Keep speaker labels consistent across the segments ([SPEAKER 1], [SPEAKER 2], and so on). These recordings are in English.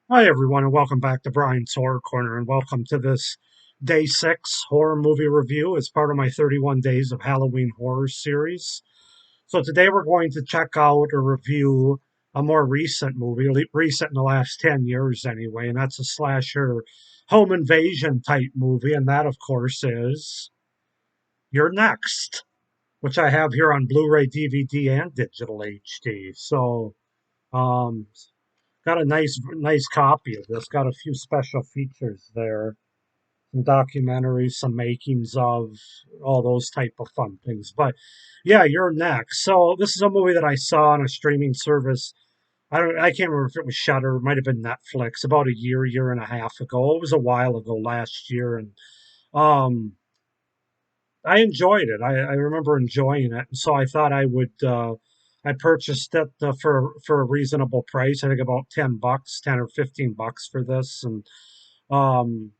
[SPEAKER 1] Hi, everyone, and welcome back to Brian's Horror Corner, and welcome to this day six horror movie review as part of my 31 Days of Halloween Horror series. So, today we're going to check out or review a more recent movie, recent in the last 10 years anyway, and that's a slasher home invasion type movie, and that, of course, is You're Next, which I have here on Blu ray, DVD, and digital HD. Um, Got a nice copy of this. Got a few special features there, some documentaries, some makings of all those type of fun things. But yeah, you're next. So this is a movie that I saw on a streaming service. I can't remember if it was Shudder, it might have been Netflix, about a year and a half ago. It was a while ago last year, and um, I enjoyed it. I remember enjoying it, and so I thought I would. I purchased it for a reasonable price. I think about $10, $10 or $15 for this, and um,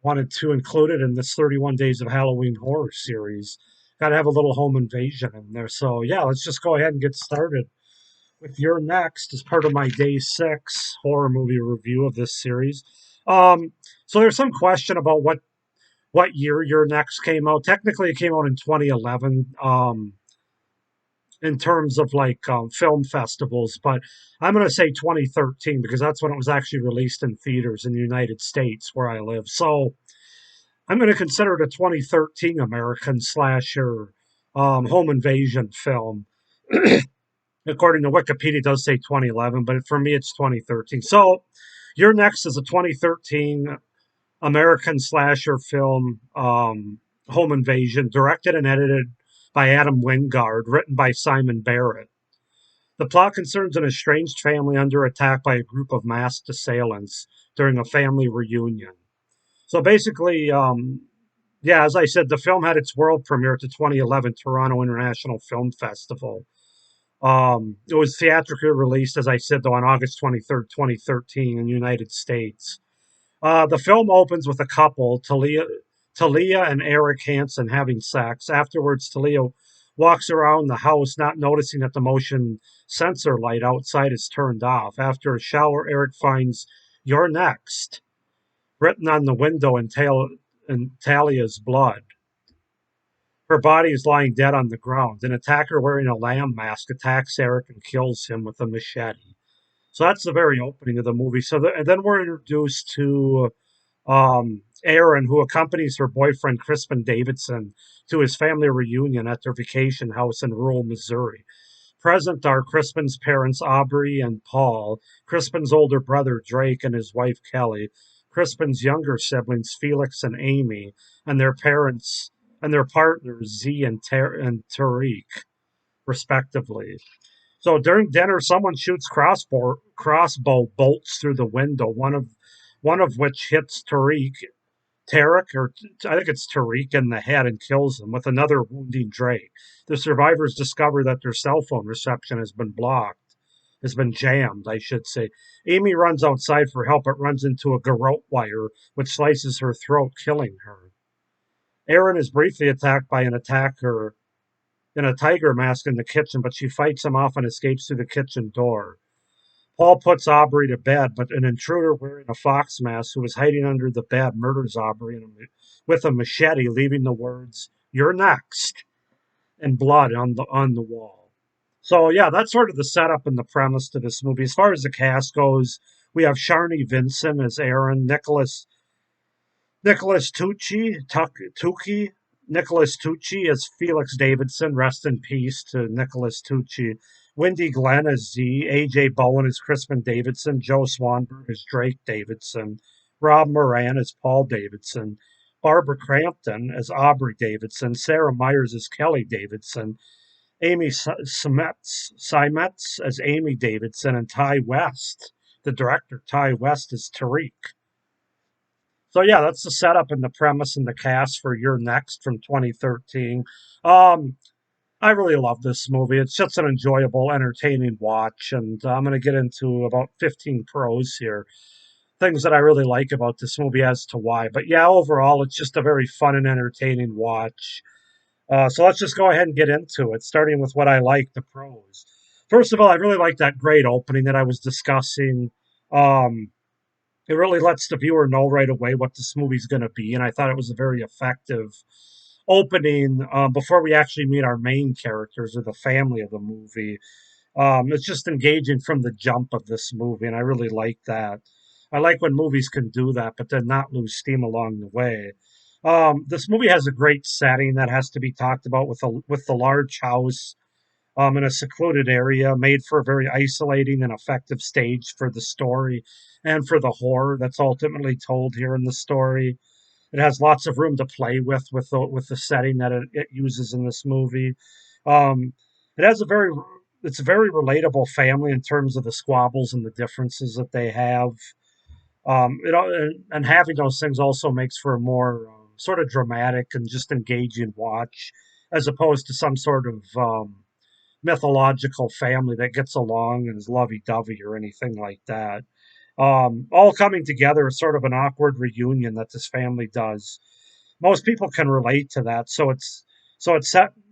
[SPEAKER 1] wanted to include it in this 31 Days of Halloween horror series. Got to have a little home invasion in there. So yeah, let's just go ahead and get started with your next as part of my day six horror movie review of this series. Um, so there's some question about what year your next came out. Technically, it came out in 2011. In terms of film festivals, but I'm going to say 2013 because that's when it was actually released in theaters in the United States where I live. So I'm going to consider it a 2013 American slasher home invasion film. According to Wikipedia, it does say 2011, but for me, it's 2013. So your next is a 2013 American slasher film, Home Invasion, directed and edited by Adam Wingard, written by Simon Barrett. The plot concerns an estranged family under attack by a group of masked assailants during a family reunion. So basically, yeah, as I said, the film had its world premiere at the 2011 Toronto International Film Festival. It was theatrically released, as I said, though, on August 23rd, 2013, in the United States. The film opens with a couple, Talia and Eric Hansen, having sex. Afterwards, Talia walks around the house, not noticing that the motion sensor light outside is turned off. After a shower, Eric finds "You're next" written on the window in Talia's blood. Her body is lying dead on the ground. An attacker wearing a lamb mask attacks Eric and kills him with a machete. So that's the very opening of the movie. And then we're introduced to Erin, who accompanies her boyfriend Crispin Davidson to his family reunion at their vacation house in rural Missouri. Present are Crispin's parents, Aubrey and Paul, Crispin's older brother, Drake, and his wife, Kelly, Crispin's younger siblings, Felix and Amy, and their parents and their partners, Z and Tariq, respectively. So during dinner, someone shoots crossbow bolts through the window. One of which hits Tarek, or I think it's Tariq, in the head and kills him, with another wounding Drake. The survivors discover that their cell phone reception has been jammed, I should say. Amy runs outside for help, but runs into a garrote wire, which slices her throat, killing her. Erin is briefly attacked by an attacker in a tiger mask in the kitchen, but she fights him off and escapes through the kitchen door. Paul puts Aubrey to bed, but an intruder wearing a fox mask who is hiding under the bed murders Aubrey with a machete, leaving the words "You're next" in blood on the wall. So yeah, that's sort of the setup and the premise to this movie. As far as the cast goes, we have Sharni Vinson as Aaron, Nicholas Tucci, Nicholas Tucci as Felix Davidson. Rest in peace to Nicholas Tucci. Wendy Glenn as Z. A.J. Bowen as Crispin Davidson. Joe Swanberg as Drake Davidson. Rob Moran as Paul Davidson. Barbara Crampton as Aubrey Davidson. Sarah Myers as Kelly Davidson. Amy Simetz as Amy Davidson. And Ty West, the director, Ty West, as Tariq. So yeah, that's the setup and the premise and the cast for Your Next from 2013. Um, I really love this movie. It's just an enjoyable, entertaining watch, and I'm going to get into about 15 pros here, things that I really like about this movie as to why. But yeah, overall, it's just a very fun and entertaining watch. So let's just go ahead and get into it, starting with what I like, the pros. First of all, I really like that great opening that I was discussing. Um, It really lets the viewer know right away what this movie's going to be, and I thought it was a very effective opening before we actually meet our main characters or the family of the movie. It's just engaging from the jump of this movie, and I really like that. I like when movies can do that, but then not lose steam along the way. This movie has a great setting that has to be talked about with the large house in a secluded area, made for a very isolating and effective stage for the story and for the horror that's ultimately told here in the story. It has lots of room to play with the setting that it uses in this movie. Um, it has a very it's a very relatable family in terms of the squabbles and the differences that they have. And having those things also makes for a more sort of dramatic and just engaging watch, as opposed to some sort of mythological family that gets along and is lovey dovey or anything like that. All coming together is sort of an awkward reunion that this family does. Most people can relate to that, so it's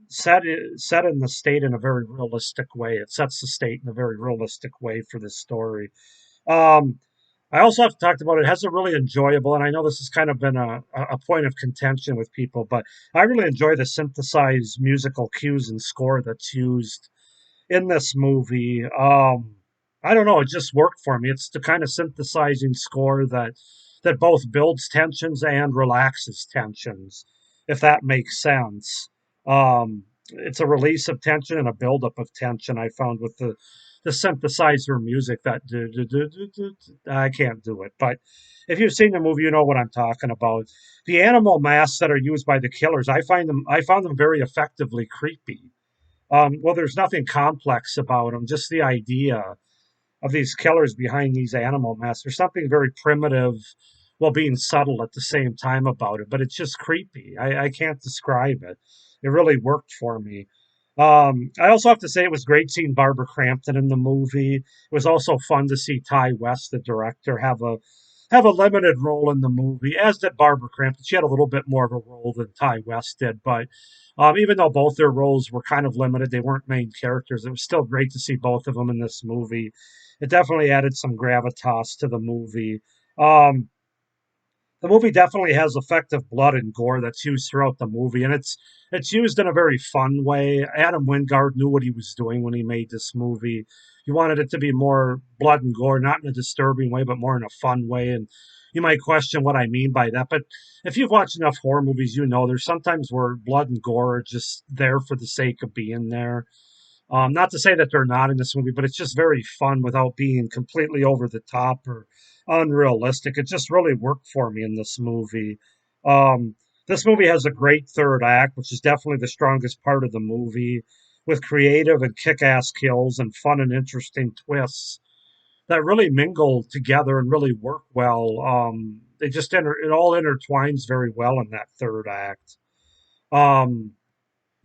[SPEAKER 1] set in the state in a very realistic way. It sets the state in a very realistic way for this story. Um, I also have to talk about it. It has a really enjoyable, and I know this has kind of been a point of contention with people, but I really enjoy the synthesized musical cues and score that's used in this movie. I don't know, it just worked for me. It's the kind of synthesizing score that both builds tensions and relaxes tensions, if that makes sense. It's a release of tension and a buildup of tension. I found with the synthesizer music that I can't do it, but if you've seen the movie, you know what I'm talking about. The animal masks that are used by the killers, I found them very effectively creepy. Well, there's nothing complex about them, just the idea of these killers behind these animal masks. There's something very primitive while being subtle at the same time about it, but it's just creepy. I can't describe it. It really worked for me. I also have to say it was great seeing Barbara Crampton in the movie. It was also fun to see Ty West, the director, have a limited role in the movie, as did Barbara Crampton. She had a little bit more of a role than Ty West did, but even though both their roles were kind of limited, they weren't main characters. It was still great to see both of them in this movie. It definitely added some gravitas to the movie. Um, the movie definitely has effective blood and gore that's used throughout the movie, and it's used in a very fun way. Adam Wingard knew what he was doing when he made this movie. He wanted it to be more blood and gore, not in a disturbing way, but more in a fun way. And you might question what I mean by that, but if you've watched enough horror movies, you know there's sometimes where blood and gore are just there for the sake of being there. Not to say that they're not in this movie, but it's just very fun without being completely over the top or unrealistic. It just really worked for me in this movie. Um, this movie has a great third act, which is definitely the strongest part of the movie, with creative and kick ass kills and fun and interesting twists that really mingle together and really work well. It all intertwines very well in that third act. Um,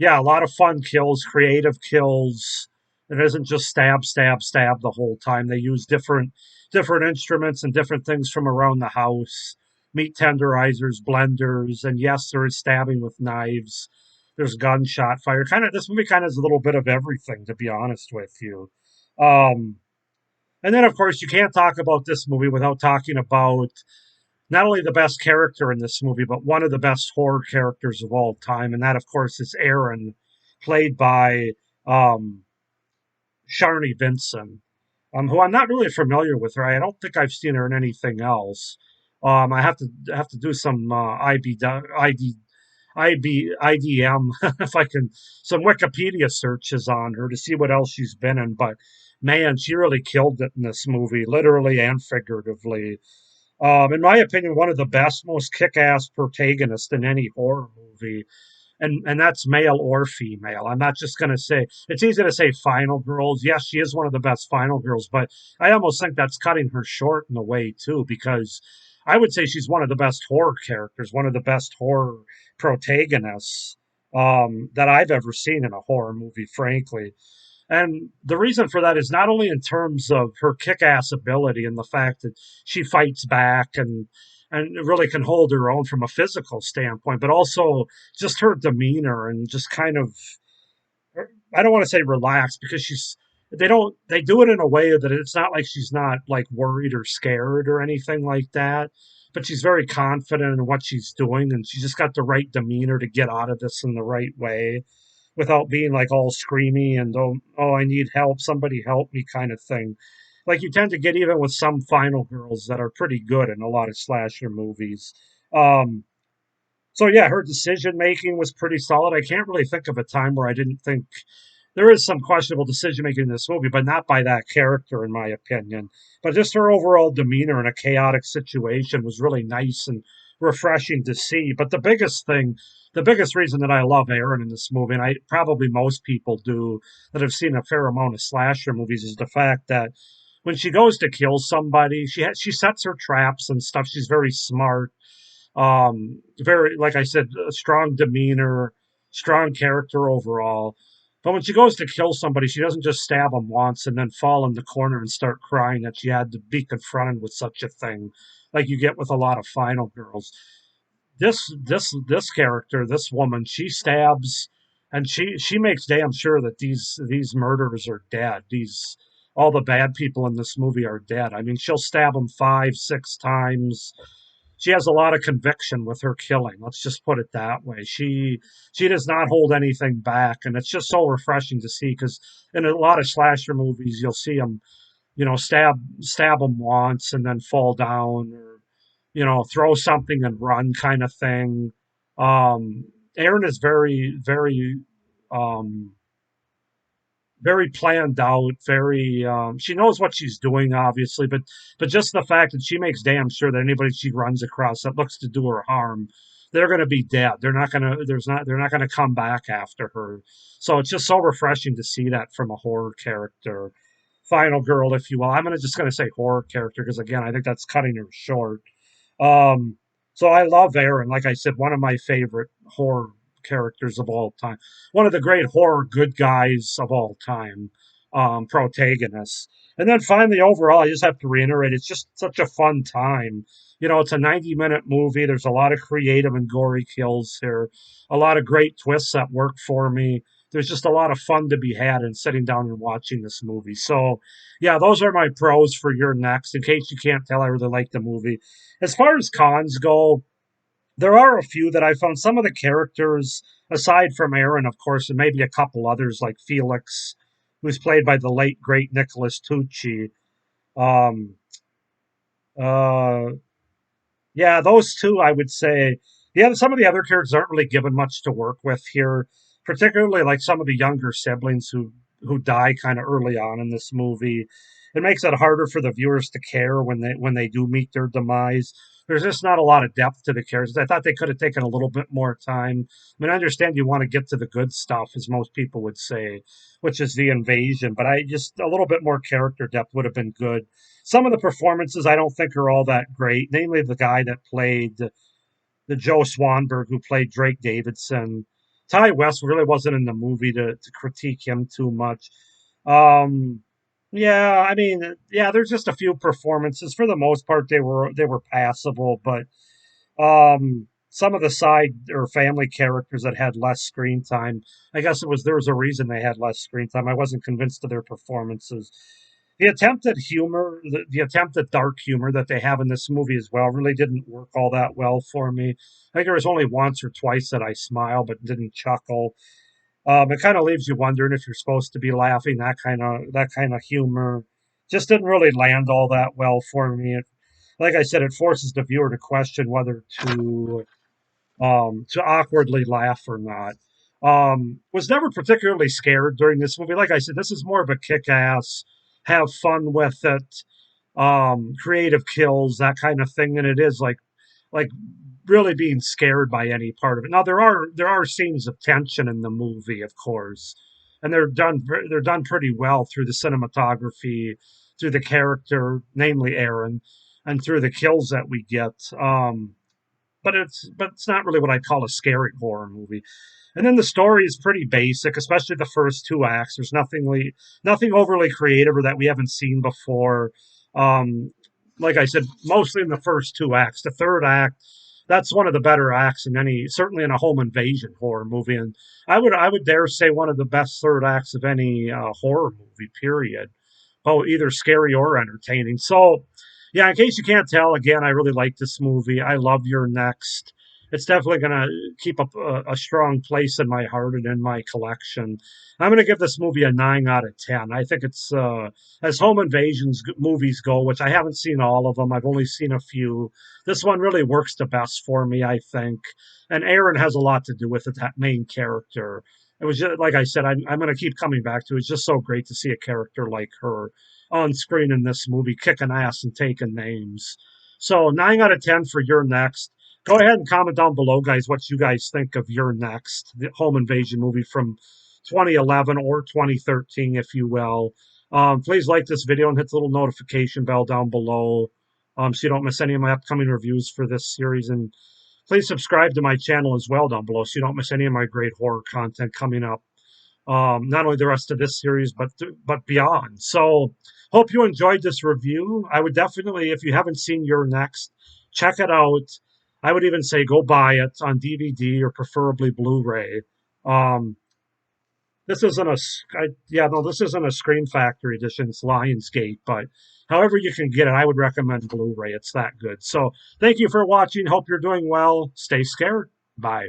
[SPEAKER 1] yeah, a lot of fun kills, creative kills. It isn't just stab, stab, stab the whole time. They use different instruments and different things from around the house. Meat tenderizers, blenders, and yes, there is stabbing with knives. There's gunshot fire. Kind of this movie kind of has a little bit of everything, to be honest with you. Um, and then of course you can't talk about this movie without talking about not only the best character in this movie, but one of the best horror characters of all time, and that, of course, is Erin, played by um, Sharni Vinson, who I'm not really familiar with her. I don't think I've seen her in anything else. I have to do some IDM if I can some Wikipedia searches on her to see what else she's been in. But man, she really killed it in this movie, literally and figuratively. In my opinion, one of the best, most kick-ass protagonists in any horror movie, and that's male or female. I'm not just going to say it's easy to say final girls. Yes, she is one of the best final girls, but I almost think that's cutting her short in a way too, because I would say she's one of the best horror characters, one of the best horror protagonists that I've ever seen in a horror movie, frankly. And the reason for that is not only in terms of her kick-ass ability and the fact that she fights back and really can hold her own from a physical standpoint, but also just her demeanor and just kind of I don't want to say relaxed because they do it in a way that it's not like she's not like worried or scared or anything like that, but she's very confident in what she's doing, and she's just got the right demeanor to get out of this in the right way without being like all screamy and oh I need help, somebody help me kind of thing. Like you tend to get even with some final girls that are pretty good in a lot of slasher movies. Um, so yeah, her decision making was pretty solid. I can't really think of a time where I didn't think there is some questionable decision making in this movie, but not by that character, in my opinion. But just her overall demeanor in a chaotic situation was really nice and refreshing to see. But the biggest reason that I love Erin in this movie, and I probably most people do that have seen a fair amount of slasher movies, is the fact that when she goes to kill somebody, she sets her traps and stuff. She's very smart, very, like I said, a strong demeanor, strong character overall. But when she goes to kill somebody, she doesn't just stab them once and then fall in the corner and start crying that she had to be confronted with such a thing, like you get with a lot of final girls. This character, this woman, she stabs, and she makes damn sure that these murderers are dead. These all the bad people in this movie are dead. I mean, she'll stab them 5, 6 times. She has a lot of conviction with her killing. Let's just put it that way. She does not hold anything back, and it's just so refreshing to see because in a lot of slasher movies, you'll see them, stab them once and then fall down, or throw something and run kind of thing. Um, Aaron is um, very planned out, very she knows what she's doing obviously, but just the fact that she makes damn sure that anybody she runs across that looks to do her harm, they're going to be dead. They're not going to come back after her. So it's just so refreshing to see that from a horror character, final girl, if you will. I'm just going to say horror character because again I think that's cutting her short. um, so I love Aaron. Like I said, one of my favorite horror characters of all time. One of the great horror good guys of all time, protagonists. And then finally, overall, I just have to reiterate, it's just such a fun time. It's a 90-minute movie. There's a lot of creative and gory kills here, a lot of great twists that work for me. There's just a lot of fun to be had in sitting down and watching this movie. So, yeah, those are my pros for your next. In case you can't tell, I really like the movie. As far as cons go, there are a few that I found. Some of the characters, aside from Aaron, of course, and maybe a couple others like Felix, who's played by the late great Nicholas Tucci. Um, uh, yeah, those two, I would say. Yeah, some of the other characters aren't really given much to work with here, particularly like some of the younger siblings who die kind of early on in this movie. It makes it harder for the viewers to care when they do meet their demise. There's just not a lot of depth to the characters. I thought they could have taken a little bit more time. I mean, I understand you want to get to the good stuff, as most people would say, which is the invasion, but I just a little bit more character depth would have been good. Some of the performances I don't think are all that great, namely the guy that played the Joe Swanberg who played Drake Davidson. Ty West really wasn't in the movie to critique him too much. Um, yeah, I mean, yeah, there's just a few performances. For the most part, they were passable, but some of the side or family characters that had less screen time, I guess there was a reason they had less screen time. I wasn't convinced of their performances. The attempt at dark humor that they have in this movie as well, really didn't work all that well for me. I think there was only once or twice that I smiled but didn't chuckle. It kind of leaves you wondering if you're supposed to be laughing. That kind of humor just didn't really land all that well for me. Like I said, it forces the viewer to question whether to awkwardly laugh or not. Was never particularly scared during this movie. Like I said, this is more of a kick-ass, have fun with it, creative kills, that kind of thing, than it is like really being scared by any part of it. Now there are scenes of tension in the movie, of course, and they're done pretty well through the cinematography, through the character, namely Aaron, and through the kills that we get. But it's not really what I call a scary horror movie. And then the story is pretty basic, especially the first two acts. There's nothing overly creative or that we haven't seen before. Um, like I said, mostly in the first two acts. The third act, that's one of the better acts in any, certainly in a home invasion horror movie, and I would dare say one of the best third acts of any horror movie. Period. Oh, either scary or entertaining. So, yeah, in case you can't tell, again, I really like this movie. I love Your Next. It's definitely going to keep up a strong place in my heart and in my collection. I'm going to give this movie a 9 out of 10. I think it's, as home invasions movies go, which I haven't seen all of them, I've only seen a few. This one really works the best for me, I think. And Aaron has a lot to do with it, that main character. It was just, like I said, I'm going to keep coming back to it. It's just so great to see a character like her on screen in this movie, kicking ass and taking names. So 9 out of 10 for Your Next. Go ahead and comment down below, guys, what you guys think of Your Next, the home invasion movie from 2011 or 2013, if you will. Please like this video and hit the little notification bell down below, so you don't miss any of my upcoming reviews for this series. And please subscribe to my channel as well down below so you don't miss any of my great horror content coming up. Not only the rest of this series, but beyond. So, hope you enjoyed this review. I would definitely, if you haven't seen Your Next, check it out. I would even say go buy it on DVD or preferably Blu-ray. Um, this isn't a, yeah, no, this isn't a Scream Factory edition. It's Lionsgate, but however you can get it, I would recommend Blu-ray. It's that good. So, thank you for watching. Hope you're doing well. Stay scared. Bye.